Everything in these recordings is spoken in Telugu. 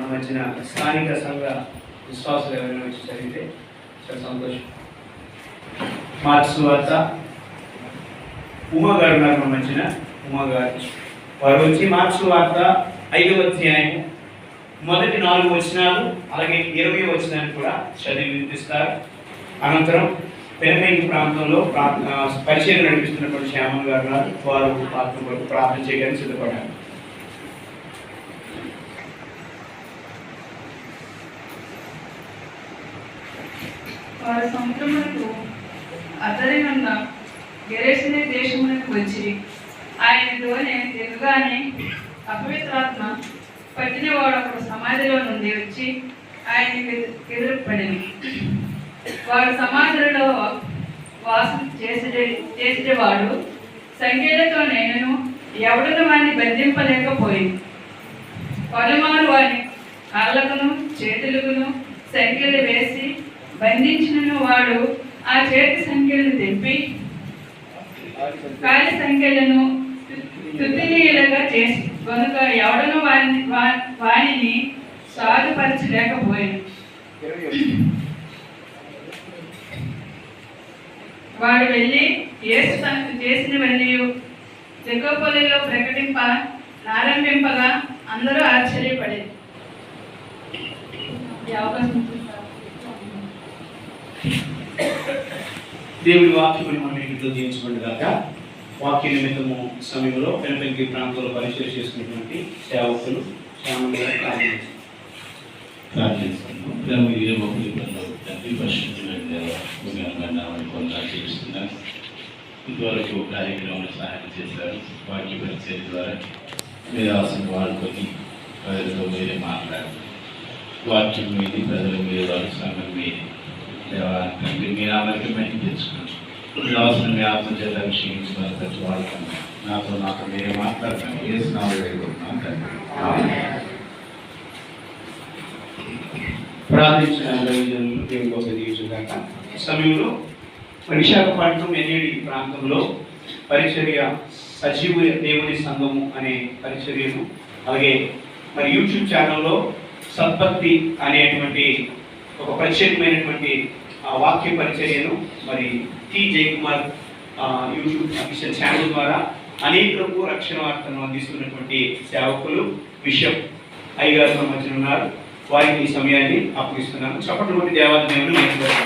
మనం వచ్చిన స్థానిక సంఘ విశ్వాసులు ఎవరైనా వచ్చి చదివితే చాలా సంతోషం. మార్క్స్ వార్త ఉమగారు ఉన్నారు, మనం వచ్చిన ఉమగారు వారు వచ్చి మార్క్స్ వార్త 5వ అధ్యాయం మొదటి 4 వచనాలు అలాగే 20వ వచనాన్ని కూడా చదివి వినిపిస్తారు. అనంతరం పెనపేంగి ప్రాంతంలో పరిచయం నడిపిస్తున్నటువంటి శ్యామల్ గారు వారు ఆత్మ కొరకు ప్రార్థన చేయడానికి సిద్ధపడ్డారు. వారు సముద్రమునకు అద్దరినున్న గెరేసినే దేశమునకు వచ్చి ఆయనతోనే దిగగానే అపవిత్రాత్మ పట్టినవాడు అక్కడ సమాధిలో నుండి వచ్చి ఆయనకి ఎదురుపడింది. వాడు సమాధులలో వాసం చేసేవాడు సంఖ్యలతో నేను ఎవడను వాడిని బంధింపలేకపోయింది. పలుమారు వాని కాళ్ళకును చేతులకును సంఖ్యలు వేసి బంధించిన వాడు ఆ చేతి సంఖ్యలను తెంపి కాలి సంఖ్యలను తుత్తినీయులుగా చేసి కనుక ఎవడను వాణిని సాధుపరచలేకపోయింది. వాడు వెళ్ళి యేసు తనకు చేసినవన్నీ తెగపల్లిలో ప్రారంభింపగా అందరూ ఆశ్చర్యపడేది. దేవుడి వాక్యముని మనం ఇంట్లో దీవించబడిగాక. వాక్య నిమిత్తము సమయంలో పెనపేంగి ప్రాంతంలో పరిచయం చేసుకున్నటువంటి సేవకులు శ్యామలు గారు ఇంతవరకు కార్యక్రమాలు సహాయం చేశారు. వాక్య పరిచయం ద్వారా మీరు అవసరం వాడుకొని ప్రజలతో మీరే మాట్లాడారు. వాక్యం మీది, ప్రజల మీద, వారి సంఘం మీది. దేవాలయండి మీరు అందరికీ మంచి తెచ్చుకోండి. మీరు అవసరం మీ ఆత్మ చేత క్షీణించిన ప్రతి వాడుకోండి. నాతో మీరే మాట్లాడతాను. ఏ స్నాలు వేడుకుంటున్నాను తండ్రి. సమయంలో విశాఖపట్నం ఎన్ఏడి ప్రాంతంలో పరిచర్య సజీవ దేవుని సంఘము అనే పరిచర్యను, అలాగే మరి యూట్యూబ్ ఛానల్లో సత్పత్తి అనేటువంటి ఒక ప్రత్యేకమైనటువంటి వాక్య పరిచర్యను మరి T Jayakumar YouTube official channel ద్వారా అనేకులకు రక్షణ వార్తను అందిస్తున్నటువంటి సేవకులు బిషప్ అయ్యగారు మధ్య ఉన్నారు. వారికి ఈ సమయాన్ని అప్పగిస్తున్నాను. చప్పట్లు కొట్టి దేవాది దేవుడు నేర్చుకోవాలి.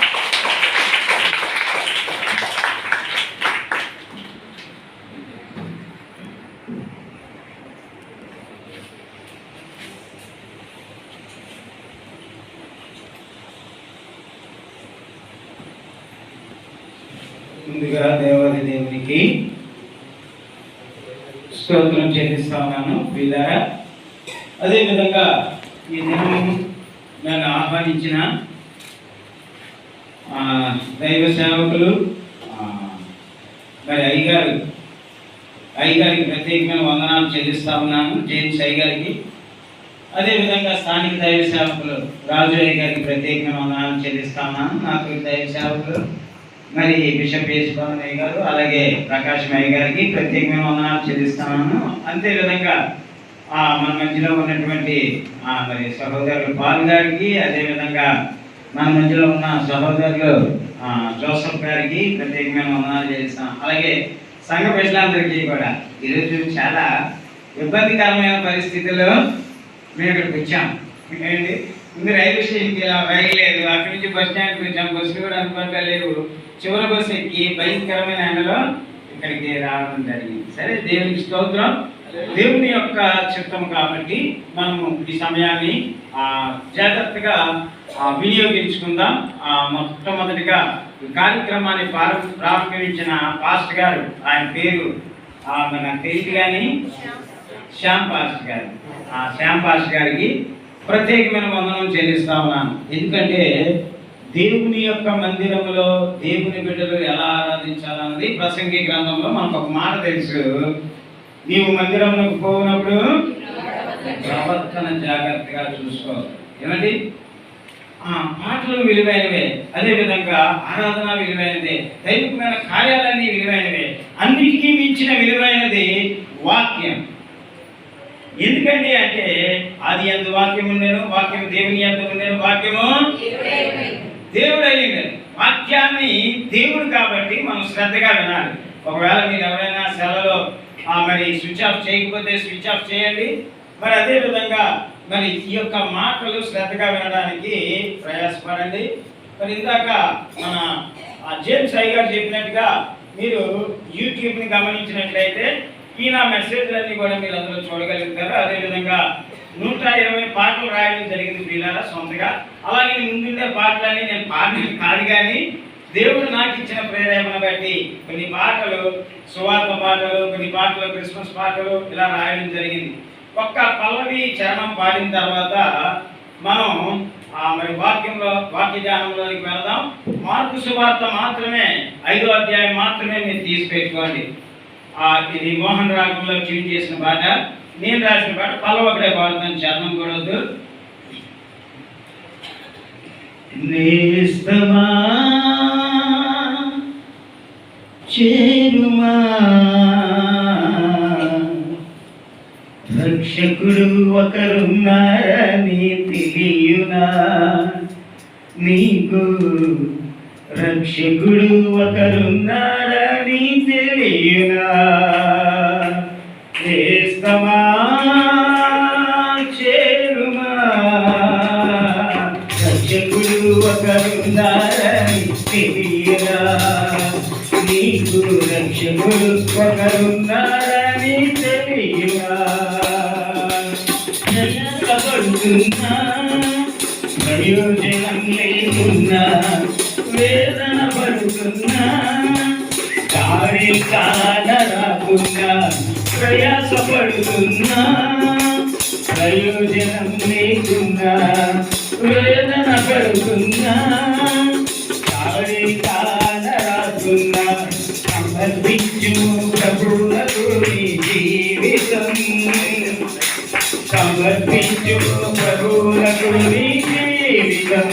ముందుగా దేవాది దేవునికి స్తోత్రం చెల్లిస్తా ఉన్నాను. వీళ్ళారా, అదేవిధంగా ఈ దినము నన్ను ఆహ్వానించిన దైవ సేవకులు మరి అయ్యగారికి ప్రత్యేకమైన వందనాలు చెల్లిస్తా ఉన్నాను. జేమ్స్ అయ్యగారికి, అదేవిధంగా స్థానిక దైవ సేవకులు రాజు అయ్యగారికి ప్రత్యేకమైన వందనాలు చెల్లిస్తా ఉన్నాను. నాకు దైవ సేవకులు మరి బిషప్ యేసుబాబు అయ్య గారు, అలాగే ప్రకాశం అయ్య గారికి ప్రత్యేకమైన వందనాలు చెల్లిస్తున్నాను. అంతేవిధంగా మన మధ్యలో ఉన్నటువంటి మరి సహోదరులు పాల్ గారికి, అదేవిధంగా మన మధ్యలో ఉన్న సహోదరులు జోసఫ్ గారికి ప్రత్యేకమైన వందనాలు చేస్తాం. అలాగే సంఘ ప్రజలందరికీ కూడా ఈరోజు చాలా ఇబ్బందికరమైన పరిస్థితుల్లో మేము ఇక్కడికి వచ్చాం. ఏంటి, ముందు రైల్వే స్టేషన్కి రైలు లేదు, అక్కడి నుంచి బస్ స్టాండ్కి వచ్చాం, బస్సులు కూడా అందుబాటులో లేవు. చివరి బస్సు ఎక్కి భయంకరమైన ఎండలో ఇక్కడికి రావడం జరిగింది. సరే, దేవునికి స్తోత్రం. దేవుని యొక్క చిత్తం కాబట్టి మనము ఈ సమయాన్ని జాగ్రత్తగా వినియోగించుకుందాం. మొట్టమొదటిగా ఈ కార్యక్రమాన్ని ప్రారంభించిన పాస్టర్ గారు, ఆయన పేరు నాకు తెలియదు కానీ శ్యామ్ పాస్టర్ గారు, శ్యామ్ పాస్టర్ గారికి ప్రత్యేకమైన వందనం చెల్లిస్తా ఉన్నాను. ఎందుకంటే దేవుని యొక్క మందిరంలో దేవుని బిడ్డలు ఎలా ఆరాధించాలన్నది ప్రసంగి గ్రంథంలో మనకు ఒక మాట తెలుసు. నీవు మందిరంలోకి పోయినప్పుడు ప్రవర్తన జాగ్రత్తగా చూసుకోవాలి. ఏమండి, పాటలు విలువైనవే, అదేవిధంగా ఆరాధన విలువైనదే, దైవికమైన కార్యాలన్నీ విలువైనవే. అన్నిటికీ మించిన విలువైనది వాక్యం. ఎందుకండి అంటే ఆది యందు వాక్యం ఉండేను, వాక్యం దేవుని యందు ఉండేను, వాక్యము దేవుడు అయ్యింది. వాక్యాన్ని దేవుడు కాబట్టి మనం శ్రద్ధగా వినాలి. ఒకవేళ మీరు ఎవరైనా సెలలో మరి స్విచ్ ఆఫ్ చేయకపోతే స్విచ్ ఆఫ్ చేయండి. మరి అదే విధంగా మరి ఈ యొక్క మాటలు శ్రద్ధగా వినడానికి ప్రయాసపడండి. మరి ఇందాక మన జేమ్స్ అయ్య గారు చెప్పినట్టుగా మీరు యూట్యూబ్ని గమనించినట్లయితే ఈయన మెసేజ్లన్నీ కూడా మీరు అందులో చూడగలుగుతారు. అదేవిధంగా 120 పాటలు రాయడం జరిగింది వీళ్ళారా సొంతగా. అలాగే ముందుండే పాటలన్నీ నేను పాడని కాదు, కానీ దేవుడు నాకు ఇచ్చిన ప్రేరేపణ బట్టి కొన్ని పాటలు సువార్త పాటలు, కొన్ని పాటలు క్రిస్మస్ పాటలు ఇలా రాయడం జరిగింది. ఒక్క పల్లవి చరణం పాడిన తర్వాత మనం మరి వాక్య ధ్యానంలోనికి వెళదాం. మార్కు సువార్త మాత్రమే 5వ అధ్యాయం మాత్రమే మీరు తీసి పెట్టుకోండి. ఇది మోహన్ రాగంలో ట్యూన్ చేసిన పాట, నేను రాసిన పాట. పల్లవి ఒకటే పాడుతాను, చరణం కూడా వద్దు. నేస్తమా చేరుమా రక్షకుడు ఒకరున్నారని తెలియునా నీకు, రక్షకుడు ఒకరున్నారని తెలియునా. నేస్తమా చేరుమా రక్షకుడు ఒకరున్నారని తెలియునా నీకు, రక్షకుడు ఒకరున్నారని తెలియునా. ప్రయాసపడుతున్నా ప్రయోజనం లేకున్నా, వేదన పడుతున్నా దారి కానరాకున్నా, ప్రయాసపడుతున్నా ప్రయోజనం లేకున్నా, వేదన పడుతున్నా దారి కానరాకున్నా, సమర్పించు ప్రభువులకు నీ జీవితం, సమర్పించు ప్రభువులకు నీ జీవితం.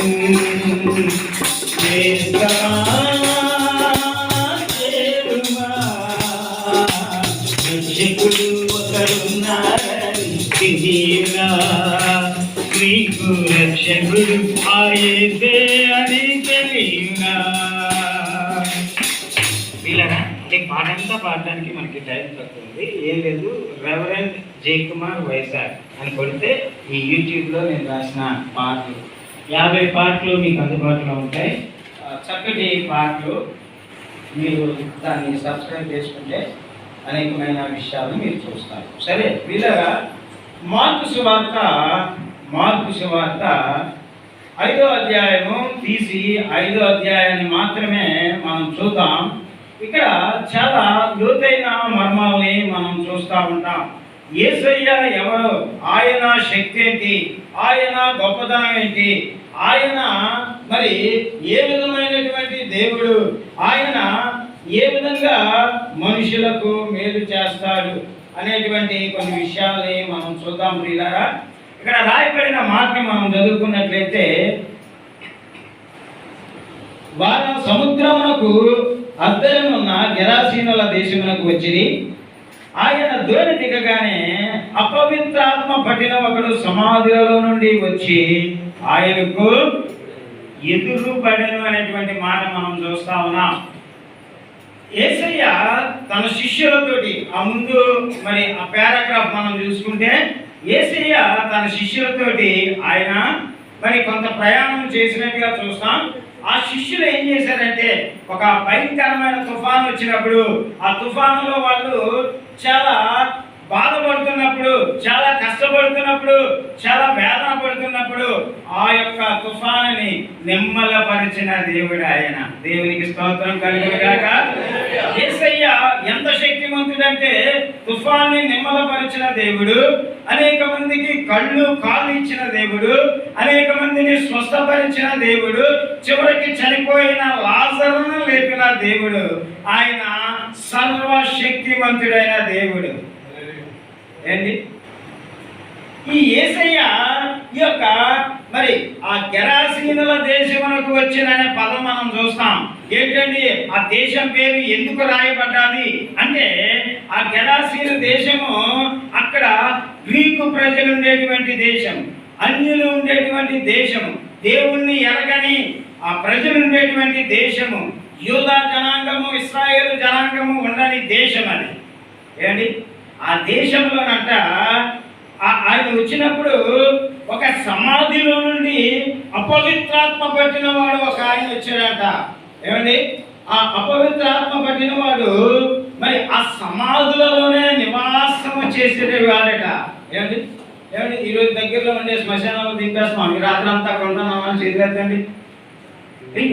చేరుమా రక్షకుడు ఒకరున్నారని తెలియునా నీకు, రక్షకుడు ఆయనే అని తెలియునా. వీళ్ళరా అంటే పాటంతా పాడడానికి మనకి టైం తక్కువ ఉంది, ఏం లేదు. రెవరెండ్ జయకుమార్ వైజాగ్ అని కొడితే ఈ యూట్యూబ్లో నేను రాసిన పాటలు 50 పాటలు మీకు అందుబాటులో ఉంటాయి. చక్కటి పాటలు. మీరు దాన్ని సబ్స్క్రైబ్ చేసుకుంటే అనేకమైన విషయాలు మీరు చూస్తారు. సరే వీళ్ళగా మార్కు సువార్త 5వ అధ్యాయము తీసి 5వ అధ్యాయాన్ని మాత్రమే మనం చూద్దాం. ఇక్కడ చాలా లోతైన మర్మాలని మనం చూస్తూ ఉంటాం. యేసయ్య ఎవరు, ఆయన శక్తి ఏంటి, ఆయన గొప్పతనం ఏంటి, ఆయన మరి ఏ విధమైనటువంటి దేవుడు, ఆయన ఏ విధంగా మనుషులకు మేలు చేస్తాడు అనేటువంటి కొన్ని విషయాల్ని మనం చూద్దాం ప్రియులారా. ఇక్కడ రాయబడిన మాటని మనం చదువుకున్నట్లయితే, వారు సముద్రమునకు అద్దరమున్న గెరాసీనుల దేశమునకు వచ్చిరి. ఆయన ధోని దిగగానే అపవిత్రాత్మ పట్టిన ఒకడు సమాధులలో నుండి వచ్చి ఆయనకు ఎదురు పడెను అనేటువంటి మాట మనం చూస్తా ఉన్నాం. యేసయ్య తన శిష్యులతోటి ముందు మరి ఆ పారాగ్రాఫ్ మనం చూసుకుంటే, యేసయ్య తన శిష్యులతోటి ఆయన మరి కొంత ప్రయాణం చేసినట్టుగా చూస్తాం. ఆ శిష్యులు ఏం చేశారంటే, ఒక భయంకరమైన తుఫాను వచ్చినప్పుడు ఆ తుఫానులో వాళ్ళు చాలా బాధపడుతున్నప్పుడు, చాలా కష్టపడుతున్నప్పుడు, చాలా వేదన పడుతున్నప్పుడు ఆ యొక్క తుఫానుని నిమ్మలపరిచిన దేవుడు ఆయన. దేవునికి స్తోత్రం కలుగుగాక. యేసయ్య ఎంత శక్తిమంతుడంటే తుఫాన్ని నిమ్మలపరిచిన దేవుడు, అనేక మందికి కళ్ళు కాళ్ళు ఇచ్చిన దేవుడు, అనేక మందిని స్వస్థపరిచిన దేవుడు, చివరికి చనిపోయిన లాజరును లేపిన దేవుడు. ఆయన సర్వశక్తిమంతుడైన దేవుడు. ఏంటి ఈ యేసయ్య ఈ యొక్క మరి ఆ గెరాసీనుల దేశమునకు వచ్చిననే పదం మనం చూస్తాం. ఏంటండి ఆ దేశం పేరు ఎందుకు రాయబడ్డాది అంటే, ఆ గెరాసీను దేశము అక్కడ గ్రీకు ప్రజలు ఉండేటువంటి దేశం, అన్యులు ఉండేటువంటి దేశము, దేవుణ్ణి ఎరగని ఆ ప్రజలు ఉండేటువంటి దేశము, యూదా జనాంగము ఇశ్రాయేలు జనాంగము ఉండని దేశం అది. ఏంటి ఆ దేశంలోనంట ఆయన వచ్చినప్పుడు ఒక సమాధిలో నుండి అపవిత్రాత్మ పట్టిన వాడు ఒక ఆయన వచ్చాడంట. ఏమండి ఆ అపవిత్రాత్మ పట్టిన వాడు మరి ఆ సమాధులలోనే నివాసము చేసేవాడట. ఏమండి ఏమండి ఈరోజు దగ్గరలో ఉండే శ్మశానంలో దింపేస్తాం, ఈ రాత్రి అంతా కొంటున్నామని చేతులెత్తండి.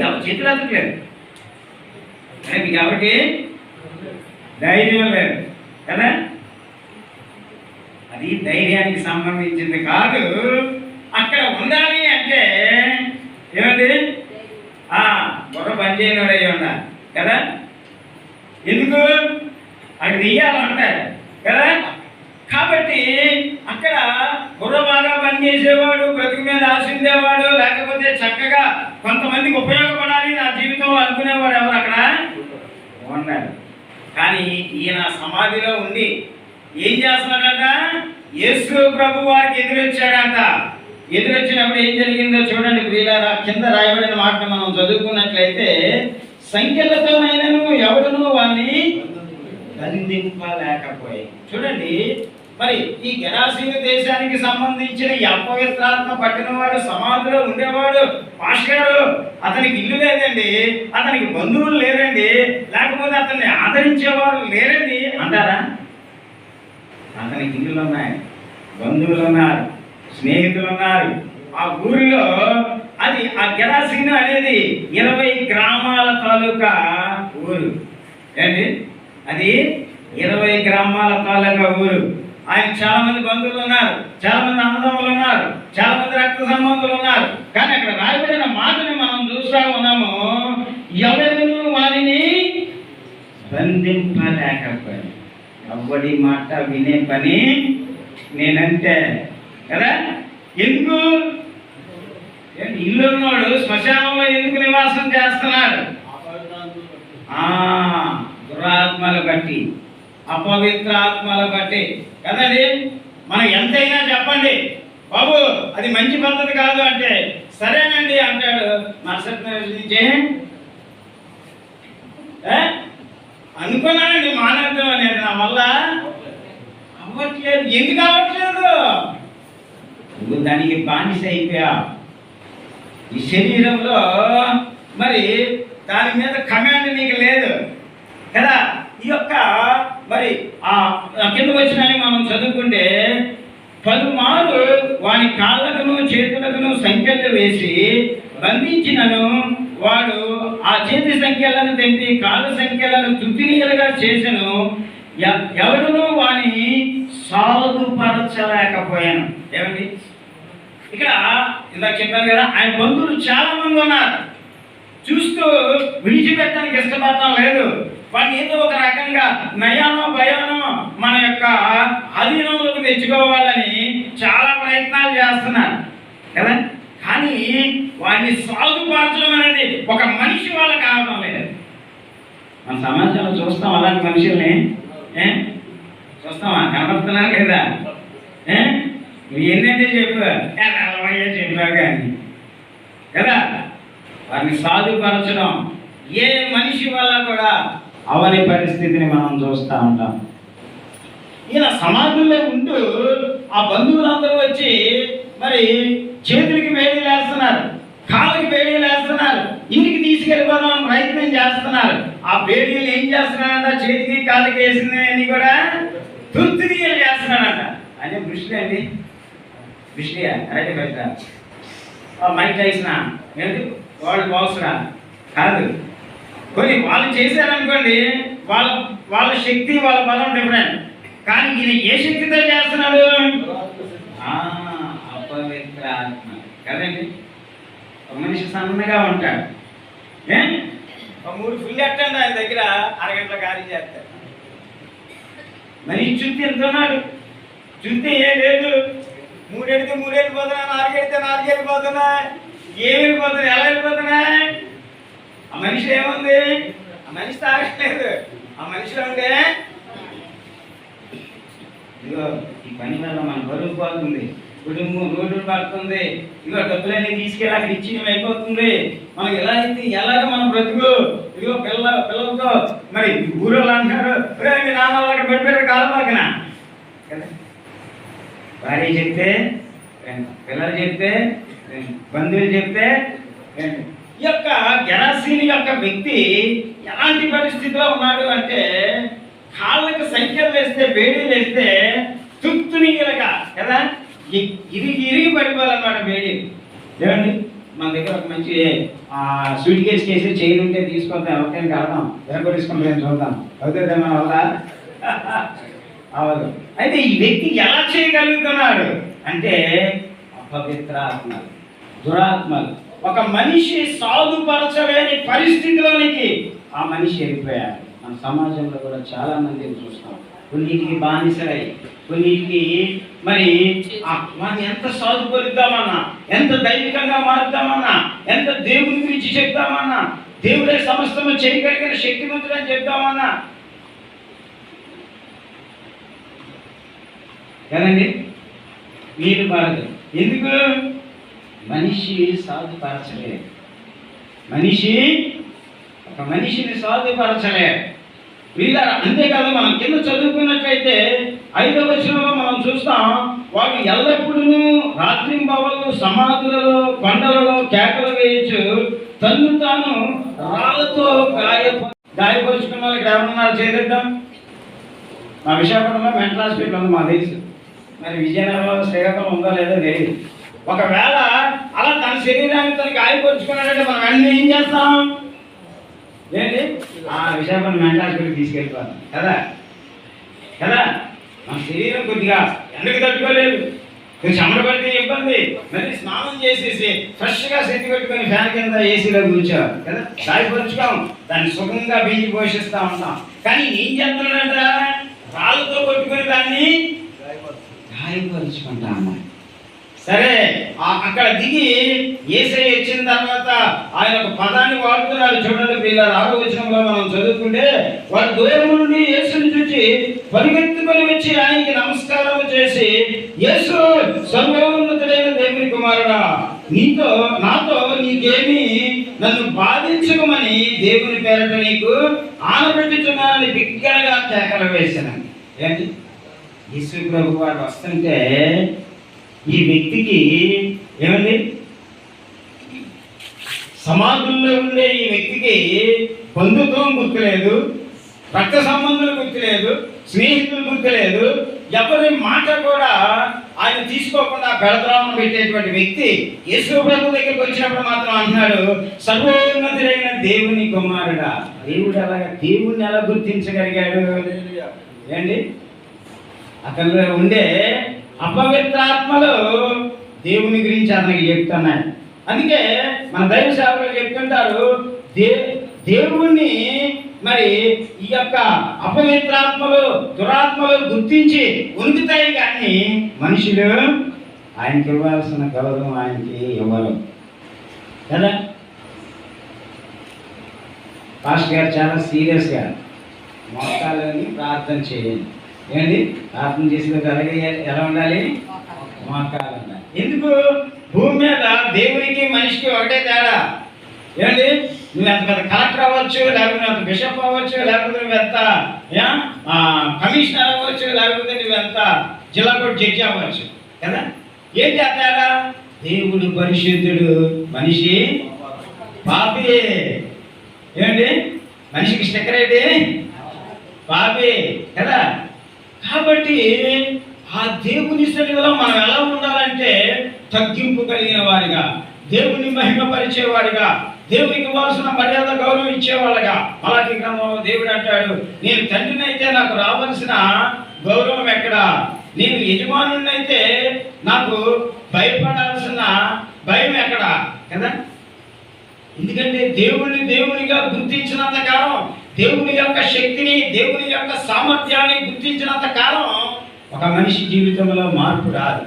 ఎవరు చేతులెత్తట్లేదు కాబట్టి ధైర్యం లేదు కదా. అది ధైర్యానికి సంబంధించింది కాదు. అక్కడ ఉండాలి అంటే ఏమండి బుర్ర పనిచేయనుడు అయ్యి ఉండాలి కదా. ఎందుకు అక్కడ తీయాలంటారు కదా. కాబట్టి అక్కడ బుర్ర బాగా పనిచేసేవాడు, బ్రతుకు మీద ఆశ ఉండేవాడు, లేకపోతే చక్కగా కొంతమందికి ఉపయోగపడాలి నా జీవితంలో అనుకునేవాడు ఎవరు అక్కడ ఉన్నారు. కానీ ఈయన సమాధిలో ఉండి ఏం చేస్తున్నాడంట, యేసు ప్రభు వారికి ఎదురొచ్చాడంట. ఎదురొచ్చినప్పుడు ఏం జరిగిందో చూడండి ప్రియులారా. కింద రాయబడిన మాట మనం చదువుకున్నట్లయితే, సంఖ్యలతోనైనను ఎవడును వారిని బంధింపలేకపోయి. చూడండి మరి ఈ గెరాసీను దేశానికి సంబంధించిన ఈ అపవిత్రాత్మ పట్టినవాడు సమాధిలో ఉండేవాడు. పాస్టర్ అతనికి ఇల్లు లేదండి, అతనికి బంధువులు లేరండి, లేకపోతే అతన్ని ఆదరించేవారు లేరండి అంటారా? అతనికి ఇల్లులు ఉన్నాయి, బంధువులు ఉన్నారు, స్నేహితులు ఉన్నారు. ఆ ఊరిలో అది ఆ గెరాసీను అనేది 20 గ్రామాల తాలూకా ఊరు. ఏంటి అది 20 గ్రామాల తాలూకా ఊరు. ఆయన చాలా మంది బంధువులు ఉన్నారు, చాలా మంది అన్నదమ్ములు ఉన్నారు, చాలా మంది రక్త సంబంధులు ఉన్నారు. కానీ అక్కడ రాయబడిన మాటని మనం చూస్తా ఉన్నాము, ఎవరిను వారిని బంధింపలేకపోయాను. ఎవడి మాట వినే పని నేనంటే కదా. ఎందుకు ఇల్లు ఉన్నాడు శ్మశానంలో ఎందుకు నివాసం చేస్తున్నాడు? దురాత్మలు బట్టి, అపవిత్ర ఆత్మలు బట్టి కదండి. మనం ఎంతైనా చెప్పండి బాబు అది మంచి పద్ధతి కాదు అంటే సరేనండి అంటాడు. మరుసటి అనుకున్నానండి మానేద్దాం అనేది, నా వల్ల అవ్వట్లేదు. ఎందుకు అవ్వట్లేదు? నువ్వు దానికి బానిస అయిపోయా. ఈ శరీరంలో మరి దాని మీద కమాండ్ నీకు లేదు కదా. ఈ యొక్క మరి ఆ కింద వచ్చినని మనం చదువుకుంటే, పలుమారు వాని కాళ్ళకును చేతులకును సంఖ్యలు వేసి బంధించినను వాడు ఆ చేతి సంఖ్యలను తెంపి కాళ్ళ సంఖ్యలను తుత్తినీయులుగా చేసెను. ఎవడును వాని సాధుపరచలేకపోయాను. ఏమండి ఇక్కడ ఇందాక చెప్పాను కదా, ఆయన బంధువులు చాలా మంది ఉన్నారు. చూస్తూ విడిచిపెట్టడానికి ఇష్టపడటం లేదు. వాడిని ఏదో ఒక రకంగా నయానో భయానో మన యొక్క అధీనంలోకి తెచ్చుకోవాలని చాలా ప్రయత్నాలు చేస్తున్నారు కదా. కానీ వాడిని సాగుపరచడం అనేది ఒక మనిషి వాళ్ళ కావడం లేదు. మన సమాజంలో చూస్తాం అలాంటి మనుషుల్ని. చూస్తామా? కనబడుతున్నారు కదా. నువ్వు ఏంటంటే చెప్పావు కానీ కదా. వారిని సాధుపరచడం ఏ మనిషి వల్ల కూడా అవని పరిస్థితిని మనం చూస్తూ ఉంటాం. ఈయన సమాధుల్లో ఉంటూ ఆ బంధువులందరూ వచ్చి మరి చేతులకి వేడీలు వేస్తున్నారు, కాళ్ళకి వేడీలు వేస్తున్నారు, ఇంటికి తీసుకెళ్ళిపోదాం ప్రయత్నం చేస్తున్నారు. ఆ వేడీలు ఏం చేస్తున్నారంట, చేతికి కాళ్ళకి వేసిందని కూడా తుర్తినీయలు చేస్తున్నాడంట. అదే దృష్టి అండి, దృష్టియా అయితే బయట మైక్ చేసిన ఏంటి వరల్డ్ బాక్స్రా కాదు. కొన్ని వాళ్ళు చేశారనుకోండి, వాళ్ళ శక్తి వాళ్ళ బలం డిఫరెంట్. కానీ ఈయన ఏ శక్తితో చేస్తున్నాడు? అపవిత్ర ఆత్మ కదండి. ఒక మనిషి సన్నగా ఉంటాడు, ఒక 3 ఫుల్ ఎట్టండి ఆయన దగ్గర అరగంటల కార్యం చేస్తాడు. మరి చుట్టి ఎంత ఉన్నాడు, చుట్టి ఏ లేదు మూడెడితే మూడు వెళ్ళిపోతున్నాయి, నాలుగెడితే నాలుగు వెళ్ళిపోతున్నాయి. ఏమి వెళ్ళిపోతున్నాయి, ఎలా వెళ్ళిపోతున్నాయి? ఆ మనిషి ఏముంది? ఆ మనిషి తాగట్లేదు. ఆ మనిషిలో ఉండే ఇదిగో ఈ పని వల్ల మన బరువు పోతుంది, కుటుంబం రోడ్డు పడుతుంది, ఇదిగో డబ్బులన్నీ తీసుకెళ్ళి అక్కడ ఇచ్చిన అయిపోతుంది. మనకి ఎలా అయింది, ఎలాగ మనం బ్రతుకు? ఇదిగో పిల్లలతో మరి ఊళ్ళో అంటున్నారు, మీ నాన్న అక్కడ పడిపోయారు కాలమాకిన కదా. భార్య చెప్తే, పిల్లలు చెప్తే, బంధువులు చెప్తే, ఈ యొక్క గెరాసీని యొక్క వ్యక్తి ఎలాంటి పరిస్థితిలో ఉన్నాడు అంటే, కాళ్ళకి సంఖ్యలు వేస్తే, వేడీలు వేస్తే తుత్తునిగలగా కదా ఇరిగి పడిపోవాలన్నమాట వేడి. ఏమండి, మన దగ్గర ఒక మంచి స్వీట్ కేసు చేసి చైన్ ఉంటే తీసుకొద్దాం, ఎవరికైనా కడదాం, ఎరగొట్టుకుంటాం, చూద్దాం, అవుతుంది మన వల్ల అవదు. అయితే ఈ వ్యక్తి ఎలా చేయగలుగుతున్నాడు అంటే, అపవిత్రాత్మలు, దురాత్మలు ఒక మనిషి సాధుపరచలేని పరిస్థితిలోనికి ఆ మనిషి వెళ్ళిపోయాడు. మన సమాజంలో కూడా చాలా మందిని చూస్తాం, కొన్నిటికి బానిసలై, కొన్నిటికి మరి మనం ఎంత సాధుపరుద్దామన్నా, ఎంత దైవికంగా మారుద్దామన్నా, ఎంత దేవుని గురించి చెప్తామన్నా, దేవుడే సమస్తము చేయగలిగిన శక్తివంతుడని చెప్తామన్నా కదండి, వీలు పడదు. ఎందుకు? మనిషి సాధుపరచలేదు. ఒక మనిషిని సాధుపరచలేదు వీళ్ళ. అంతేకాదు, మనం కింద చదువుకున్నట్లయితే 5వ వచనంలో మనం చూస్తాం, వాడు ఎల్లప్పుడూ రాత్రింబవళ్ళు సమాధులలో కొండలలో కేకలు వేయచ్చు, తన్ను తాను రాళ్ళతో గాయపరుచుకున్న వాళ్ళకి ఏమన్నారు చేద్దాం. మా విశాఖపట్నంలో మెంటల్ హాస్పిటల్ ఉంది, మా తెలుసు. మరి విజయనగరంలో శ్రీకాకుళం ఉందో లేదో తెలియదు. ఒకవేళ అలా తన శరీరాన్ని తను గాయపరుచుకున్నాడంటే మనం అన్నీ ఏం చేస్తాం? ఏంటి, ఆ విశాఖపట్నం మెంటల్ హాస్పిటల్ తీసుకెళ్ళిపోతాం కదా కదా. మన శరీరం కొద్దిగా ఎండకు తట్టుకోలేదు, కొంచెం చెమట పడితే ఇబ్బంది, మళ్ళీ స్నానం చేసేసి ఫ్రెష్గా సెట్టి పెట్టుకొని ఫ్యాన్ కింద ఏసీలో కూర్చోవాలి కదా, గాయపరుచుకోం, దాన్ని సుఖంగా బీజి పోషిస్తూ ఉంటాం. కానీ ఏం చేస్తున్నాడంట, రాళ్ళతో కొట్టుకుని దాన్ని గాయపరుచుకుంటాము. సరే, అక్కడ దిగి యేసయ్య వచ్చిన తర్వాత ఆయన ఒక పదాన్ని వాడుతున్నాడు. చూడండి, వీళ్ళ 6వ వచనంలో మనం చదువుకుంటే, వాడు దూరం నుండి యేసుని చూచి పరిగెత్తుకొని వచ్చి ఆయనకి నమస్కారం చేసి, యేసు సర్వోన్నతుడైన దేవుని కుమారుడా, నాతో నీకేమి, నన్ను బాధించకమని దేవుని పేరట నీకు ఆనబెట్టుచున్నానని బిగ్గరగా కేకలు వేశాను. ఏంటి, యేసు ప్రభు వారు వస్తుంటే ఈ వ్యక్తికి ఏమండి, సమాధుల్లో ఉండే ఈ వ్యక్తికి బంధుత్వం గుర్తులేదు, రక్త సంబంధులు గుర్తులేదు, స్నేహితులు గుర్తులేదు, ఎవరి మాట కూడా ఆయన తీసుకోకుండా పెడద్రామం పెట్టేటువంటి వ్యక్తి యేసు ప్రభు దగ్గరికి వచ్చినప్పుడు మాత్రం అంటున్నాడు, సర్వోన్నతుడైన దేవుని కుమారుడా. దేవుడు అలాగా దేవుణ్ణి ఎలా గుర్తించగలిగాడు? ఏంటి, అతనిలో ఉండే అపవిత్రాత్మలు దేవుని గురించి అతనికి చెప్తున్నాయి. అందుకే మన దైవ సేవకులు చెప్తుంటారు, దేవుణ్ణి మరి ఈ యొక్క అపవిత్రాత్మలు, దురాత్మలు గుర్తించి ఉనుకుతాయి, కానీ మనుషులు ఆయనకి ఇవ్వాల్సిన గౌరవం ఆయనకి ఇవ్వరు కదా. పాస్టర్ గారు చాలా సీరియస్గా మోకాళ్ళని ప్రార్థన చేయండి. ఏంటి, ప్రార్థన చేసినప్పుడు అలాగే ఎలా ఉండాలి? మోకాలు ఉండాలి. ఎందుకు? భూమి మీద దేవునికి మనిషికి ఒకటే తేడా. ఏంటి, నువ్వు ఎంత పెద్ద కలెక్టర్ అవ్వచ్చు, లేకపోతే నువ్వు ఎంత బిషప్ అవ్వచ్చు, లేకపోతే నువ్వు ఎంత కమిషనర్ అవ్వచ్చు, లేకపోతే నువ్వు ఎంత జిల్లా కోర్టు జడ్జి అవ్వచ్చు కదా. ఏంటి ఆ తేడా? దేవుడు పరిశుద్ధుడు, మనిషి పాపి. ఏంటి, మనిషికి స్టిక్కర్ ఏంటి? పాపి కదా. కాబట్టి ఆ దేవుని సన్నిధిలో మనం ఎలా ఉండాలంటే, తగ్గింపు కలిగిన వారిగా, దేవుని మహిమపరిచేవాడిగా, దేవునికి ఇవ్వాల్సిన మర్యాద గౌరవం ఇచ్చేవాళ్ళగా. అలాంటి క్రమంలో దేవుడు అంటాడు, నేను తండ్రిని అయితే నాకు రావాల్సిన గౌరవం ఎక్కడ? నేను యజమానుడిని అయితే నాకు భయపడాల్సిన భయం ఎక్కడ కదా. ఎందుకంటే దేవుని దేవునిగా గుర్తించినంత కాలం, దేవుని యొక్క శక్తిని, దేవుని యొక్క సామర్థ్యాన్ని గుర్తించినంత కాలం ఒక మనిషి జీవితంలో మార్పు రాదు.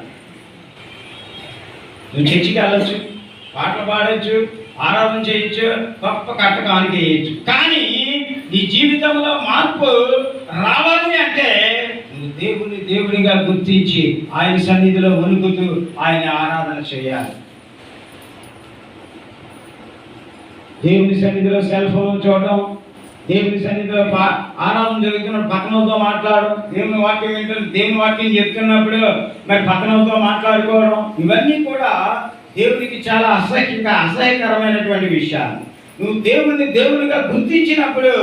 నువ్వు చర్చికి వెళ్ళొచ్చు, పాటలు పాడొచ్చు, ఆరాధన చేయొచ్చు, గొప్ప కట్టకానికి వేయచ్చు. కానీ నీ జీవితంలో మార్పు రావాలి అంటే నువ్వు దేవుని దేవుడిగా గుర్తించి ఆయన సన్నిధిలో వణుకుతూ ఆయన ఆరాధన చేయాలి. దేవుని సన్నిధిలో సెల్ ఫోన్ చూడడం, దేవుని సన్నిధిలో ఆరాధన జరుగుతున్నప్పుడు పక్కనతో మాట్లాడడం, దేవుని వాక్యం వింటున్న దేవుని వాక్యం చెప్తున్నప్పుడు మరి పక్కనతో మాట్లాడుకోవడం, ఇవన్నీ కూడా దేవునికి చాలా అసహ్యకరమైనటువంటి విషయాలు. నువ్వు దేవుని దేవునిగా గుర్తించినప్పుడు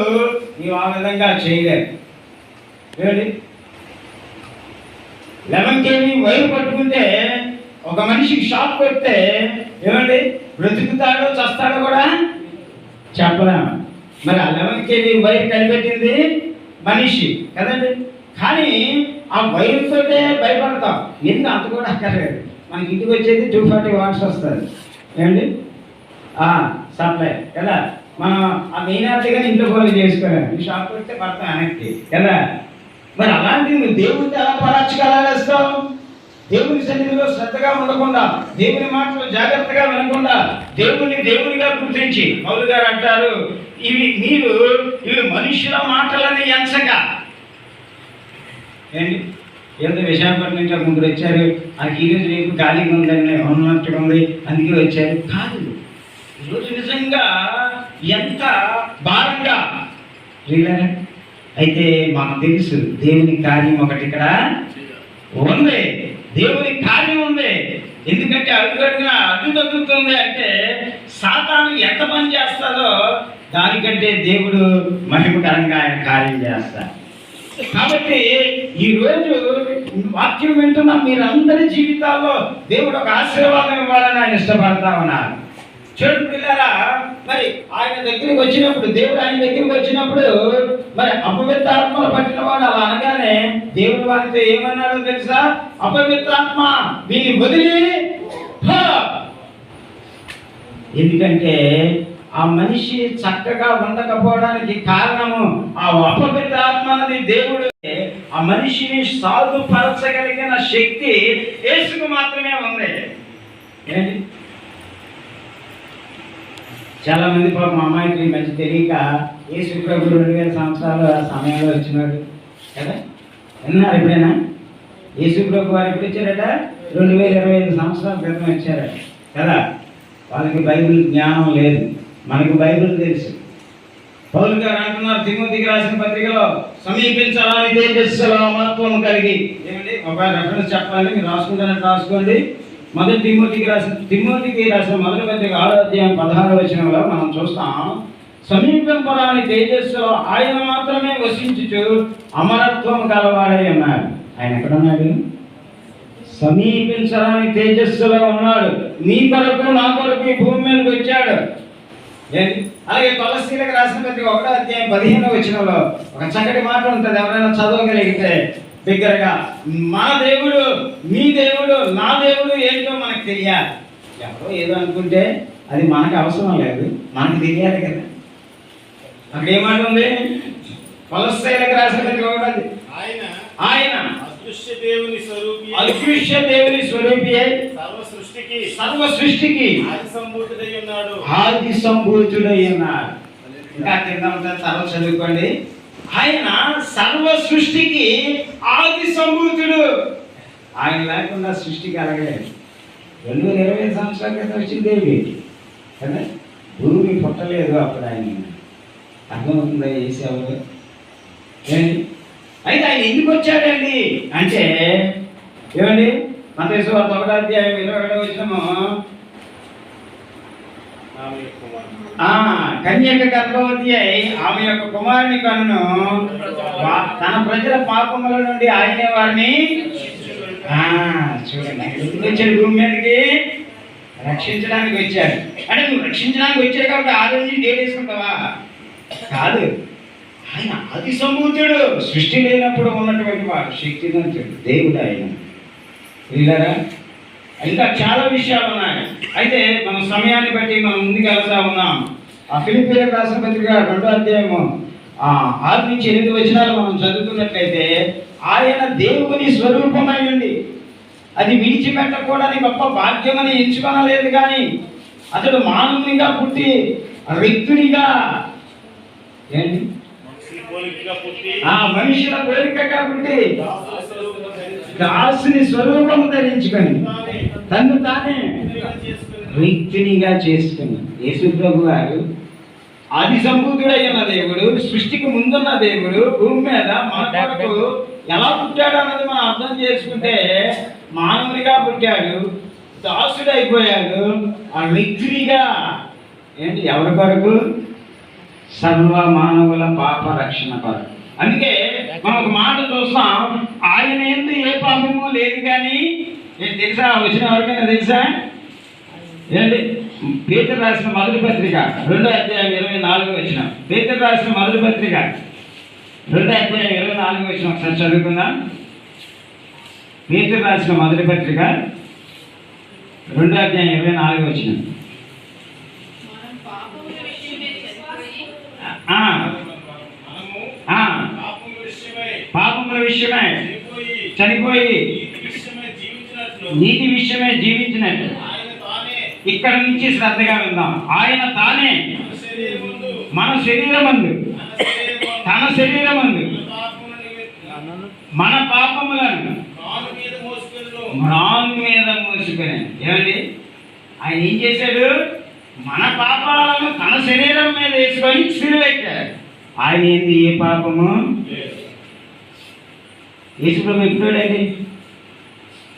నీవు ఆ విధంగా చేయలేవు. ఏమండి, 11 kg వైర్ పట్టుకుంటే ఒక మనిషికి షాక్ కొడితే ఏమండి బ్రతుకుతాడో చస్తాడో కూడా చెప్పలేము. మరి ఆ 11 kg వైర్ కనిపెట్టింది మనిషి కదండి. కానీ ఆ వైర్తో భయపడతాం. ఎందుకు అంత కూడా అక్కర్లేదు. మనకి ఇంటికి వచ్చేది 240 watts వస్తుంది. ఏమండి సప్లై కదా. మనం ఆ మెయిన్ ఆర్టీగానే ఇంట్లో ఫోన్లు చేసుకోలేము. ఈ షాప్ కొడితే పడతాం వెనక్కి కదా. మరి అలాంటి నువ్వు దేవుడితో ఎలా పరాచకాలేస్తావు? దేవుని సన్నిధిలో శ్రద్ధగా ఉండకుండా, దేవుని మాటలు జాగ్రత్తగా వినకుండా, దేవునిగా గుర్తించి పౌలు గారు అంటారు, ఇవి మనుషుల మాటలని ఎంచక. ఏంటి ఏదో విశాఖపట్నం నుంచి ముగ్గురు వచ్చారు, నాకు ఈరోజు రేపు ఖాళీగా ఉందని ఉన్నట్టుగా ఉంది అందుకే వచ్చారు కాదు. ఈరోజు నిజంగా ఎంత భారంగా రీలరా. అయితే మాకు తెలుసు దేవుని కార్యం ఒకటి ఇక్కడ ఉంది, దేవుని కార్యం ఉంది. ఎందుకంటే అడుగడుగునా అడ్డు తగ్గుతుంది అంటే సాతాను ఎంత పని చేస్తాడో దానికంటే దేవుడు మహిమకరంగా ఆయన కార్యం చేస్తాడు. కాబట్టి ఈరోజు వాక్యం వింటున్న మీరందరి జీవితాల్లో దేవుడు ఒక ఆశీర్వాదం ఇవ్వాలని ఆయన ఇష్టపడతా ఉన్నారు. చూడు పిల్లరా, మరి ఆయన దగ్గరికి వచ్చినప్పుడు, దేవుడు ఆయన దగ్గరికి వచ్చినప్పుడు మరి అపవిత్రాత్మలు పట్టిన వాడు అలా అనగానే దేవుడు వారితో ఏమన్నాడో తెలుసా? అపవిత్రాత్మ వీని వదిలి. ఎందుకంటే ఆ మనిషి చక్కగా ఉండకపోవడానికి కారణము ఆ అపవిత్రాత్మ అనేది దేవుడు. ఆ మనిషిని సాధుపరచగలిగిన శక్తి యేసుకు మాత్రమే ఉంది. ఏంటి చాలా మంది పాపం అమ్మాయికి మంచి తెలియక యేసు ప్రభు 2000 సంవత్సరాలు ఆ సమయంలో వచ్చినాడు కదా. విన్నారు ఎప్పుడైనా? యేసు ప్రభు వారు ఎప్పుడు వచ్చారట? 2025 సంవత్సరాల క్రితం వచ్చారట కదా. వాళ్ళకి బైబిల్ జ్ఞానం లేదు, మనకు బైబిల్ తెలుసు. పౌలు గారు అంటున్నారు తిమోతికి రాసిన పత్రికలో, సమీపించాలని తేజస్సులో మహత్వం కలిగి. ఏమండి ఒక రెఫరెన్స్ చెప్పాలి, మీరు రాసుకుంటానంటే రాసుకోండి. మొదటి తిమోతికి రాసిన మొదటి పత్రిక 6వ అధ్యాయం 16వ వచనంలో మనం చూస్తాం, సమీపింపరాని తేజస్సులో ఆయన మాత్రమే వసించుచు అమరత్వం గలవాడై ఉన్నాడు. ఆయన ఎక్కడున్నాడు? సమీపించరాని తేజస్సులో ఉన్నాడు. నీ కొరకు నా కొరకు ఈ భూమి మీదకి వచ్చాడు. అలాగే కొలస్సీలకు రాసిన పత్రిక 1వ అధ్యాయం 15వ వచనంలో ఒక చక్కటి మాట ఉంటుంది, ఎవరైనా చదవగలిగితే దగ్గరగా. మన దేవుడు, మీ దేవుడు, నా దేవుడు ఏంటో మనకు తెలియాలి. ఎవరో ఏదో అనుకుంటే అది మనకు అవసరం లేదు, మనకు తెలియాలి కదా. అక్కడ ఏమాట ఉంది? కొలస్సీలకు రాసిన పత్రిక 1వ అధ్యాయం, ఆయన అదృశ్య దేవుని స్వరూపి అయి సర్వ సృష్టికి ఆది సంభూతుడై ఉన్నాడు. ఇంకా కింద ఉంటుంది, తర్వాత చదువుకోండి. ఆయన సర్వ సృష్టికి ఆది సంభూతుడు. ఆయన లేకుండా సృష్టి కలగలేదు. 2025 సంవత్సరాల క్రితం వచ్చింది దేవి కదా. భూమి పుట్టలేదు అప్పుడు. ఆయన అర్థమవుతుందా చేసేవారు? అయితే ఆయన ఎందుకు వచ్చాడండి అంటే ఏమండి, మత్తయి సువార్త 1వ అధ్యాయం 21వ వచనము, కన్యక గర్భవతి అయి ఆమె యొక్క కుమారుని కనును, తన ప్రజల పాపముల నుండి ఆయనే వారిని చూడండి ఎందుకు వచ్చాడు భూమి మీదకి? రక్షించడానికి వచ్చాడు. అంటే నువ్వు రక్షించడానికి వచ్చాడు కాబట్టి ఆ రోజు డేట్ వేసుకుంటావా? కాదు. ఆయన అతి సంభూతుడు, సృష్టి లేనప్పుడు ఉన్నటువంటి వాడు, శక్తివంతుడు దేవుడు ఆయన. వీళ్ళరా ఇంకా చాలా విషయాలు ఉన్నాయి. అయితే మన సమయాన్ని బట్టి మనం ముందుకు వెళ్తా ఉన్నాం. ఆ ఫిలిప్పీయులకు రాసిన పత్రిక 2వ అధ్యాయము 6 నుంచి 8 వచనాలు మనం చదువుతున్నట్లయితే, ఆయన దేవుని స్వరూపమై ఉండి అది విడిచిపెట్టకూడని గొప్ప భాగ్యమని ఎంచుకొనలేదు, కానీ అతడు మానవునిగా పుట్టి రిక్తునిగా ఏంటి మనుషుల కోరికగా పుట్టి దాసుని స్వరూపము ధరించుకొని తను తానే రిక్తునిగా చేసుకుని యేసు ప్రభు గారు ఆది సంభూతుడైన దేవుడు, సృష్టికి ముందున్న దేవుడు భూమి మీద మన కొరకు ఎలా పుట్టాడు అన్నది మనం అర్థం చేసుకుంటే మానవునిగా పుట్టాడు, దాసుడైపోయాడు, ఆ రిక్తునిగా ఏంటి ఎవరి కొరకు? సర్వ మానవుల పాప రక్షణ కొరకు. అందుకే మనం ఒక మాట చూస్తాం, ఆయన యందు ఏ పాపము లేదు. కానీ తెలుసా? వచ్చిన ఎవరికైనా తెలుసా? ఏంటి? పేతురు రాసిన మొదటి పత్రిక 2వ అధ్యాయం 24వ వచనం. పేతురు రాసిన మొదటి పత్రిక 2వ అధ్యాయం 24వ వచనం ఒకసారి చదువుకుందాం. పేతురు రాసిన మొదటి పత్రిక 2వ అధ్యాయం 24వ వచనం. పాపముల విషయమై చనిపోయి నీతి విషయమే జీవించినట్టు. ఇక్కడ నుంచి శ్రద్ధగా విందాం. ఆయన తానే మన శరీరమందు తన శరీరమందు మన పాపములను మ్రాను మీద మోసుకొని. ఏమండి? ఆయన ఏం చేశాడు? మన పాపాలను తన శరీరం మీద వేసుకొని సిలువెక్కాడు. ఆయన ఏంది? ఏ పాపము? యేసుప్రభు ఎప్పుడోడండి?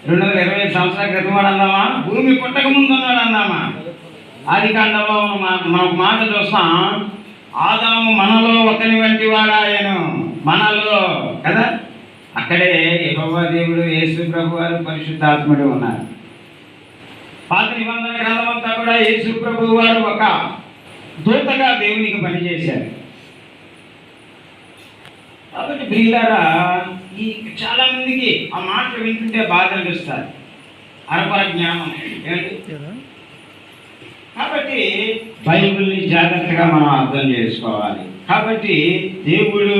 225 సంవత్సరాల క్రితం వాడు అందామా? భూమి పుట్టక ముందు ఉన్నాడు అందామా? ఆది కాండంలో మనం మాట చూస్తాం, ఆదాము మనలో ఒకని వంటి వాడాయను, మనలో కదా. అక్కడే యెహోవా దేవుడు, యేసు ప్రభు వారు, పరిశుద్ధాత్ముడు ఉన్నారు. పాత నిబంధన గ్రంథం అంతా కూడా యేసు ప్రభు వారు ఒక దూతగా దేవునికి పనిచేశారు. కాబట్టి ప్రియులారా, ఈ చాలా మందికి ఆ మాటలు వింటుంటే బాధ అనిపిస్తారు. అరపర జ్ఞానం ఏంటి? కాబట్టి బైబిల్ని జాగ్రత్తగా మనం అర్థం చేసుకోవాలి. కాబట్టి దేవుడు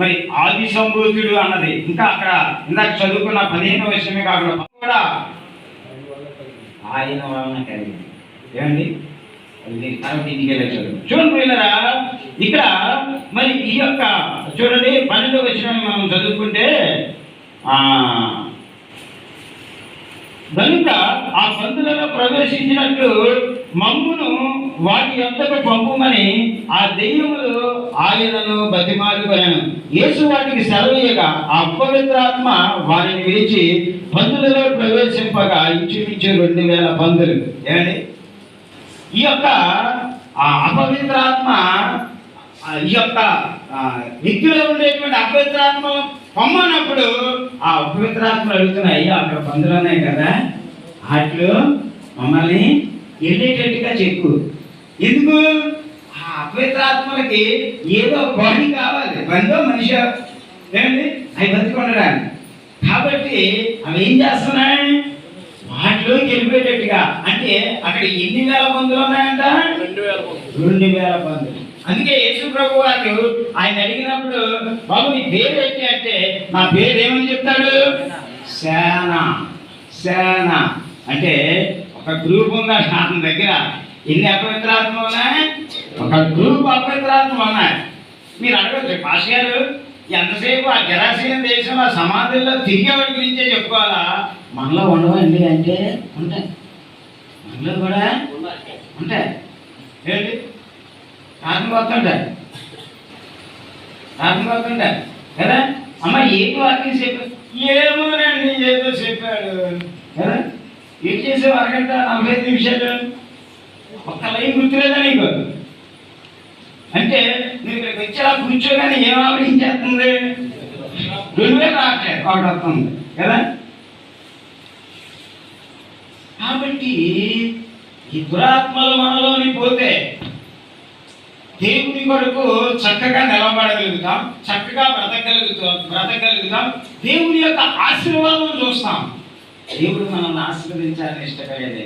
మరి ఆది సంభూతుడు అన్నది ఇంకా అక్కడ ఇందాక చదువుకున్న 15వ విషయమే కాకుండా కూడా ఆయన వలన కలిగింది. ఏమండి? ఇంటికి వెళ్ళే చదువు చూడండి పిల్లరా. ఇక్కడ మరి ఈ యొక్క చూడండి 12వ వచనాన్ని మనం చదువుకుంటే, కనుక ఆ పందులలో ప్రవేశించినట్లు మమ్మును వాటి యొద్దకు పంపుమని ఆ దెయ్యములు ఆయనను బతిమాలుకొనెను. యేసు వాటికి సెలవీయగా ఆ అపవిత్రాత్మ వారిని విడిచి పందులలో ప్రవేశింపగా ఇంచుమించు 2000 పందులు. ఏమండి? ఈ యొక్క అపవిత్రాత్మ ఈ యొక్క వ్యక్తిలో ఉండేటువంటి అపవిత్రాత్మ పొమ్మన్నప్పుడు ఆ అపవిత్రాత్మలు అడుగుతున్నాయి, అక్కడ పందులు ఉన్నాయి కదా, వాటిలో మమ్మల్ని వెళ్ళేటట్టుగా చెప్పు. ఎందుకు? ఆ అపవిత్రాత్మలకి ఏదో బాడీ కావాలి, బందో మనిషి ఏమండి అవి బతికొనడానికి. కాబట్టి అవి ఏం చేస్తున్నాయి? వాటిలోకి వెళ్ళిపోయేటట్టుగా. అంటే అక్కడ ఎన్ని వేల పందులు ఉన్నాయంట? 2000 పందులు. అందుకే యేసు ప్రభు వారు ఆయన అడిగినప్పుడు, బాబు నీ పేరు ఏంటి అంటే, నా పేరు ఏమని చెప్తాడు? సేన. సేన అంటే ఒక గ్రూప్ ఉందా ఆయన దగ్గర? ఎన్ని అపవిత్రాత్మలు ఉన్నాయి? ఒక గ్రూప్ అపవిత్రాత్మలు ఉన్నాయి. మీరు అడగచ్చు, పాస్ గారు ఎంతసేపు ఆ గెరాసీన్ దేశంలో సమాధుల్లో తిరిగేవాడి గురించే చెప్పుకోవాలా? మనలో ఉండవండి అంటే ఉంటాయి, మనలో కూడా ఉంటాయి. ఏంటి? ఆత్మవస్తుంటాయి, ఆత్మవస్తుంటాయి కదా. అమ్మ ఏం వాక్యం చెప్పాడు? ఏమోనండి ఏదో చెప్పాడు కదా. ఏం చేసావు? అరగంట 45 నిమిషాలు ఒక్క లైన్ గుర్తులేదా నీకు? అంటే నువ్వు ఇక్కడికి వచ్చేలా కూర్చోగానే ఏం ఆలోచించేస్తుంది? 2000 రావట్లేదు, ఒకటి వస్తుంది కదా. కాబట్టి ఈ దురాత్మలు మనలోని పోతే దేవుని కొరకు చక్కగా నిలబడగలుగుతాం, చక్కగా బ్రతకగలుగుతాం. దేవుని యొక్క ఆశీర్వాదం చూస్తాం. దేవుడు మనల్ని ఆశీర్వదించాలని ఇష్టపడేది.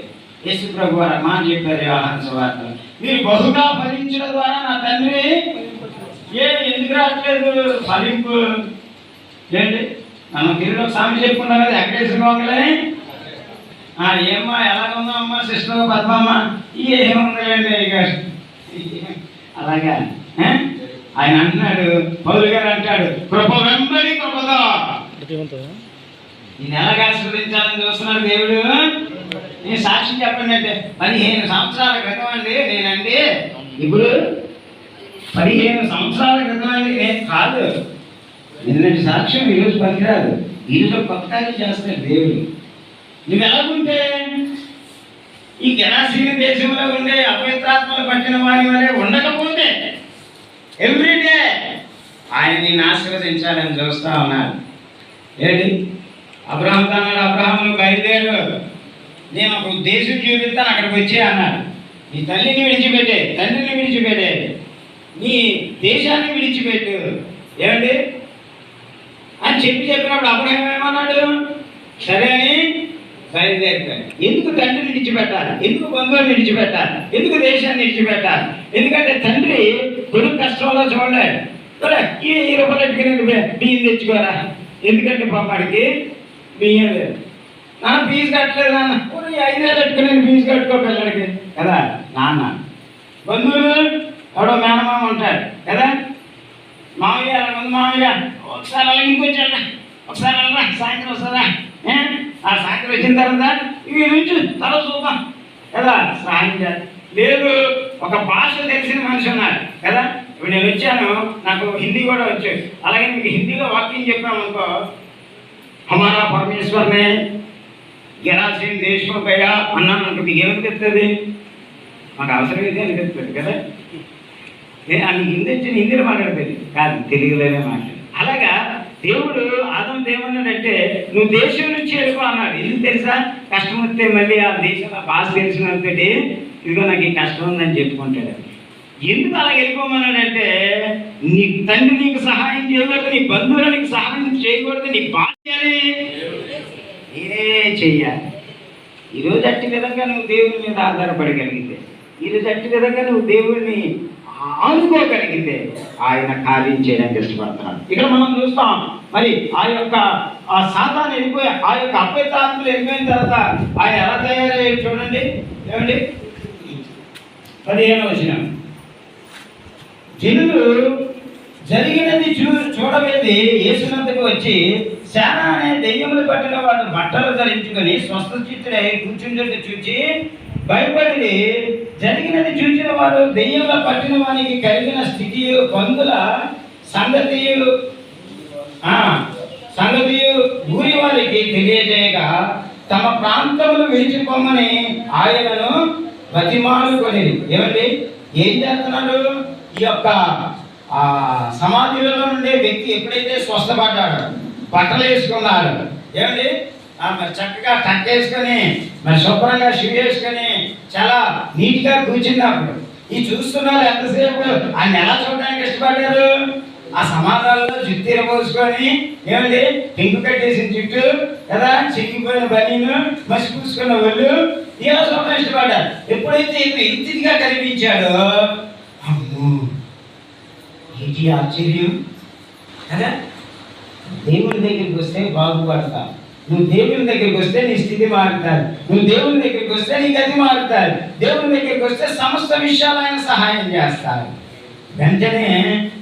యేసు ప్రభు వారు మాట చెప్పారు యోహాను సువార్తలో, మీరు బహుగా ఫలించడం ద్వారా నా తండ్రి ఎందుకు రావట్లేదు ఫలింపు? ఏంటి? మనం తిరిగి సామి చెప్పుకున్నాం కదా, వెంకటేశ్వర గోంగలని ఏమ్మా ఎలాగుందో అమ్మా సిస్టర్ పద్మమ్మ ఏముందండి ఇక అలాగా ఆయన అంటున్నాడు, పౌలు గారు అంటాడు, కృప వెంబడి కృపదో నేను ఎలాగ ఆశీర్వదించాలని చూస్తున్నాడు దేవుడు. నేను సాక్ష్యం చెప్పండి అంటే 15 సంవత్సరాల క్రితం అండి నేనండి, ఇప్పుడు 15 సంవత్సరాల క్రితం అండి నేను కాదు. నిన్నటి సాక్ష్యం ఈరోజు పనికిరాదు, ఈరోజు కొత్త కార్యం చేస్తాడు దేవుడు. నువ్వు ఎలాగుంటే ఈ గెరాసీన దేశంలో ఉండే అపవిత్రాత్మలు పట్టిన వారి వరే ఉండకపోతే ఎవ్రీడే ఆయన నిన్ను ఆశీర్వదించాలని చూస్తా ఉన్నాడు. ఏంటి అబ్రహాం అన్నాడు, అబ్రహాం నువ్వు బయలుదేరు, నేను ఒక దేశం చూపిస్తాను, అక్కడికి వచ్చే అన్నాడు. నీ తల్లిని విడిచిపెట్టే, తండ్రిని విడిచిపెట్టే, నీ దేశాన్ని విడిచిపెట్టు ఏమండి అని చెప్పినప్పుడు అబ్రహాం ఏమన్నాడు, సరే అని బయలుదేరిపోయాడు. ఎందుకు తండ్రిని విడిచిపెట్టాలి, ఎందుకు బంధువులను విడిచిపెట్టాలి, ఎందుకు దేశాన్ని విడిచిపెట్టాలి? ఎందుకంటే తండ్రి కొడుకు కష్టంలో చూడలేడు. ఈ 10 రూపాయలు ఎట్టుకుని బియ్యం తెచ్చుకోరా, ఎందుకంటే పాపాడికి బియ్యం లేదు, నాన్న ఫీజు కట్టలేదు, నాన్న 5,000 పెట్టుకుని ఫీజు కట్టుకో పిల్లడికి కదా. నాన్న బంధువులు ఎవడో మేనమామ ఉంటాడు కదా, మామయ్య ముందు మామయ్య ఒకసారి అలా ఇంకొచ్చాడు, ఒకసారి అలా సాయంత్రం వస్తుందా, ఆ సాయంత్రం వచ్చిన తర్వాత ఇవి నుంచి తల చూద్దాం కదా, సహాయం చేయాలి. లేదు ఒక భాష తెలిసిన మనిషి ఉన్నాడు కదా, ఇప్పుడు నేను వచ్చాను, నాకు హిందీ కూడా వచ్చు, అలాగే మీకు హిందీలో వాక్యం చెప్పాము అనుకో, హమారా పరమేశ్వర్నే గెరాసీన్ దేశం గయా అన్నాను అనుకో, మీకు ఏమనిపిస్తుంది? మాకు అవసరం ఇది అనిపిస్తుంది కదా. నీకు హిందీ వచ్చిన హిందీలో మాట్లాడుతుంది కాదు, తెలుగులోనే మాట్లాడు. అలాగా దేవుడు ఆదం ఏమన్నాడంటే నువ్వు దేశం నుంచి వెళ్ళిపో అన్నాడు. ఎందుకు తెలుసా? కష్టం వస్తే మళ్ళీ ఆ దేశంలో భాష తెలిసినంతటి ఇదిగో నాకు ఈ కష్టం ఉందని చెప్పుకుంటాడు. ఎందుకు అలా వెళ్ళిపోమన్నాడంటే నీ తండ్రి నీకు సహాయం చేయకూడదు, నీ బంధువులు నీకు సహాయం చేయకూడదు, నీ బాధ్యని నేనే చెయ్యాలి. ఈరోజు అట్టి విధంగా నువ్వు దేవుడి మీద ఆధారపడగలిగితే, ఈరోజు అట్టి విధంగా నువ్వు దేవుడిని ఆనుకోగలిగితే ఆయన కార్యం చేయడానికి ఇష్టపడుతున్నాడు. ఇక్కడ మనం చూస్తాం మరి ఆ యొక్క ఆ సాతాను వెళ్ళిపోయి ఆ యొక్క అపవిత్రాత్మలు వెళ్ళిపోయిన తర్వాత ఆయన ఎలా తయారయ్యాడు చూడండి. ఏమండి 15వ వచనం, జనులు జరిగినది చూడవేది యేసునందుకు వచ్చి శాన అనే దెయ్యములు పట్టిన వాడు బట్టలు ధరించుకొని స్వస్థ చిత్తుడై కూర్చుంటే చూచి భయపడి జరిగినది చూసిన వారు దెయ్యంలో పట్టిన వానికి కలిగిన స్థితి బంధుల సంగతియు ఊరి వారికి తెలియజేయగా తమ ప్రాంతములు విడిచిపోమని ఆయనను బతిమాలుకొని. ఏమండి ఏం చేస్తున్నాడు? ఈ యొక్క సమాధిలో ఉండే వ్యక్తి ఎప్పుడైతే స్వస్థపడ్డాడో బట్టలు వేసుకున్నాడు, ఏమండి మరి చక్కగా టక్ వేసుకొని మరి శుభ్రంగా షూ వేసుకొని చాలా నీట్గా కూర్చున్నప్పుడు ఈ చూస్తున్నారు ఎంతసేపు ఆయన ఎలా చూడడానికి ఇష్టపడ్డారు? ఆ సమాధానంలో జుత్తీర పోసుకొని ఏమండి పెంకు కట్టేసిన జుట్టు కదా, చిరిగిపోయిన బనీను మసి పూసుకున్న వాళ్ళు ఇలా చూడడం ఇష్టపడ్డారు. ఎప్పుడైతే ఇంటిగా కనిపించాడో అమ్మో ఏంటి ఆశ్చర్యం కదా. దేవుని దగ్గరికి వస్తే బాగుపడతావు, నువ్వు దేవుని దగ్గరికి వస్తే నీ స్థితి మారుతారు, నువ్వు దేవుని దగ్గరికి వస్తే నీ గతి మారుతారు, దేవుని దగ్గరికి వస్తే సమస్త విషయాలు ఆయన సహాయం చేస్తారు. వెంటనే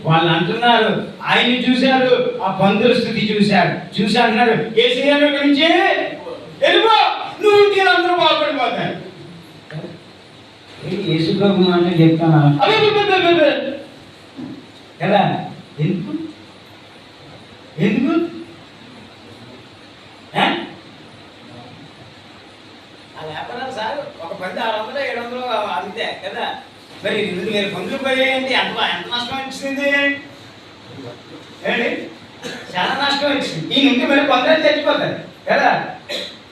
వాళ్ళు అంటున్నారు, ఆయన్ని చూశారు, ఆ బంధువుల స్థితి చూసి అంటున్నారు ఏసయ్య నుంచి వెళ్ళిపో, నువ్వు ఇంటికి అందరూ బాగుపడిపోతారు. యేసు ప్రభు అంటే చెప్తాను కదా. ఎందుకు ఎందుకు వ్యాపారాలు సార్ ఒక 600 700 అంతే కదా. మరి 2000 పందులు పోయాయండి, ఎంత నష్టం వచ్చింది ఏంటి? చాలా నష్టం వచ్చింది. ఈ నుండి మరి పందులు తెచ్చిపోతారు కదా,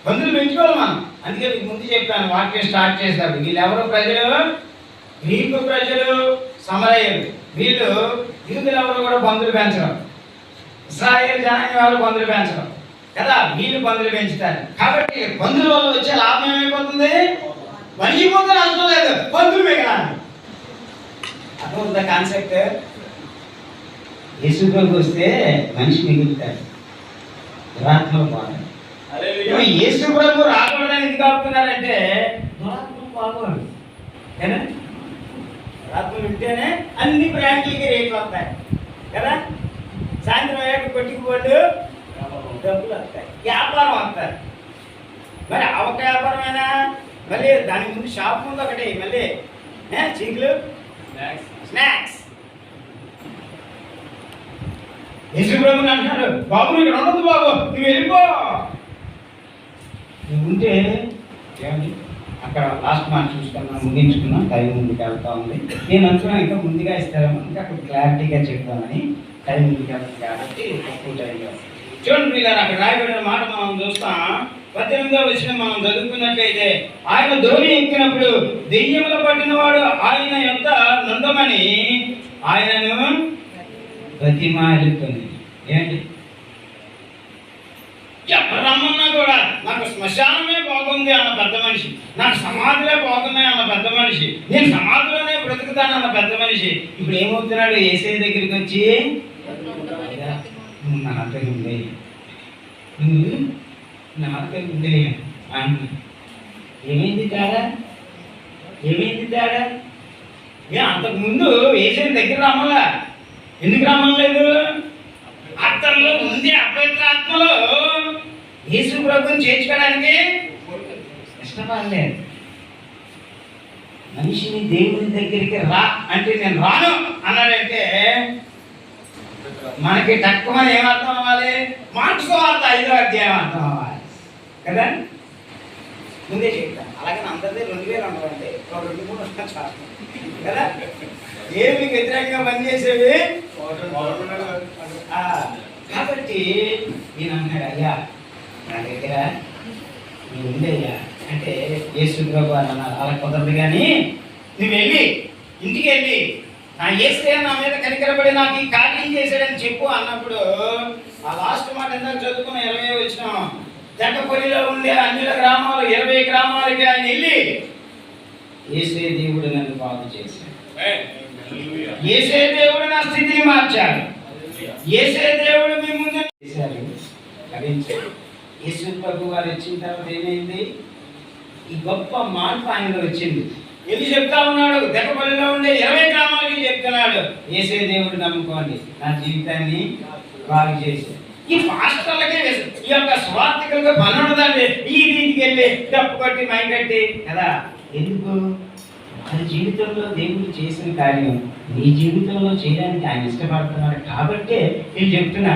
పందులు పెంచుకోవాలి మనం. అందుకే మీకు ముందు చెప్పాను వాక్యం స్టార్ట్ చేస్తారు. వీళ్ళు ఎవరు ప్రజలు? గ్రీకు ప్రజలు, సమరయులు. వీళ్ళు యూదులు ఎవరు కూడా పందులు పెంచడం, ఇశ్రాయేలు జనాంగం ఎవరు పందులు పెంచడం కదా, వీళ్ళు పందులు పెంచుతారు. కాబట్టి పందుల వల్ల వచ్చే లాభం ఏమైపోతుంది? మనిషి పొందులు అవసరం లేదు, పందులు మిగలాలి. అర్థమవుతుందా కాన్సెప్ట్? యేసులోకి వస్తే మనిషి మిగులుతాడు, దురాత్మలు పోతాడు. ఇప్పుడు యేసు ప్రభు రాకూడదని ఎందుకు ఆపుతున్నారంటే దురాత్మలు బాగోరు కదా. దురాత్మలు ఉంటేనే అన్ని బ్రాండ్లకి రేట్లు వస్తాయి కదా. సాయంత్రం అయ్యాక కొట్టుకుపోళ్ళు డబ్బులు వస్తాయి, వ్యాపారం వస్తాయి. మరి ఆ ఒక్క వ్యాపారమైనా మళ్ళీ దాని ముందు షాప్ ముందు ఒకటి మళ్ళీ చీకులు స్నాక్స్. యేసు ప్రభు అంటున్నారు, బాబు ఇక్కడ ఉండదు బాబు, నువ్వు వెళ్ళిపో. నువ్వు ఉంటే ఏమండి అక్కడ లాస్ట్ మార్క్ చూసుకున్నాం, ముగించుకున్నాం, టైం ముందుకు వెళ్తా ఉంది. నేను అనుకున్నాను ఇంకా ముందుగా ఇస్తారేమో, ఇంకా అక్కడ క్లారిటీగా చెప్తామని. టైం ముందుకు వెళ్తుంది కాబట్టి తక్కువ టైంలో చూడండి పిల్లలు, అక్కడ రాయబడిన మాట మనం చూస్తాం. 18వ వచనం మనం చదువుకున్నట్లయితే, ఆయన ధోని ఎక్కినప్పుడు దెయ్యములు పట్టినవాడు ఆయన యొక్క నందమని ఆయనను బతిమాలుతుంది. ఏంటి ఎవరు రమ్మన్నా కూడా నాకు శ్మశానమే బాగుంది అన్న పెద్ద మనిషి, నాకు సమాధిలో బాగున్నాయి అన్న పెద్ద మనిషి, నేను సమాధిలోనే బ్రతుకుతాను అన్న పెద్ద మనిషి ఇప్పుడు ఏమవుతున్నాడు? యేసయ్య దగ్గరికి వచ్చి నా అర్థం ఉండే, నా అర్థం ఉండే అని. ఏమైంది తేడా? ఏమైంది తేడా? అంతకుముందు యేసయ్య దగ్గర రమ్మలా, ఎందుకు రమ్మలేదు? అతనిలో ఉంది అపవిత్రాత్మలో యేసు ప్రభుని చేర్చుకోవడానికి ఇష్టపడలేదు. మనిషిని దేవుని దగ్గరికి రా అంటే నేను రాను అన్నాడంటే మనకి తక్కువ ఏమర్థం అవ్వాలి? మార్క్స్ వార్త 5వ అధ్యాయం అర్థం అవ్వాలి కదా. ముందే చెప్తాను, అలాగే అందరిదే 2000 ఉండవండి, 2-3 వస్తాను చాలు కదా. దేవునికి వ్యతిరేకంగా పనిచేసేవి. కాబట్టి నేను అన్నాడు, అయ్యా నా దగ్గర నువ్వు ఉందయ్యా అంటే యేసు ప్రభు అన్నారు, అలా కుదరదు కానీ నువ్వు వెళ్ళి ఇంటికి వెళ్ళి నా యేసయ్య నా మీద కనికరపడి నాకు ఈ కార్యం చేశాడని చెప్పు అన్నప్పుడు ఆ లాస్ట్ మాట ఎంత చదువుకున్న 20 వచ్చిన తెక్కపల్లిలో ఉండే అన్యుల గ్రామాలు 20 గ్రామాలకి ఆయన వెళ్ళి యేసయ్య దేవుడు నన్ను బాగు చేశాడు, యేసయ్య దేవుడు నా స్థితిని మార్చాడు, యేసయ్య దేవుడు మీ ముందు చేశారు. యేసు ప్రభు వారు వచ్చిన తర్వాత ఏమైంది? ఈ గొప్ప మార్పు ఆయనలో వచ్చింది. ఇది చెప్తా ఉన్నాడు, తెక్కపల్లిలో ఉండే 20 గ్రామాలకి చెప్తున్నాడు, యేసయ్య దేవుడు నమ్ముకోండి, నా జీవితాన్ని బాగు చేశాడు. ఈ పాస్టర్లకే ఈ యొక్క స్వార్థికులకు పని ఉండదండి, ఈ దీనికి వెళ్ళి డప్పు కట్టి మై కట్టి కదా. ఎందుకు? ఆయన జీవితంలో దేవుడు చేసిన కార్యం నీ జీవితంలో చేయడానికి ఆయన ఇష్టపడుతున్నాడు కాబట్టే నేను చెప్తున్నా.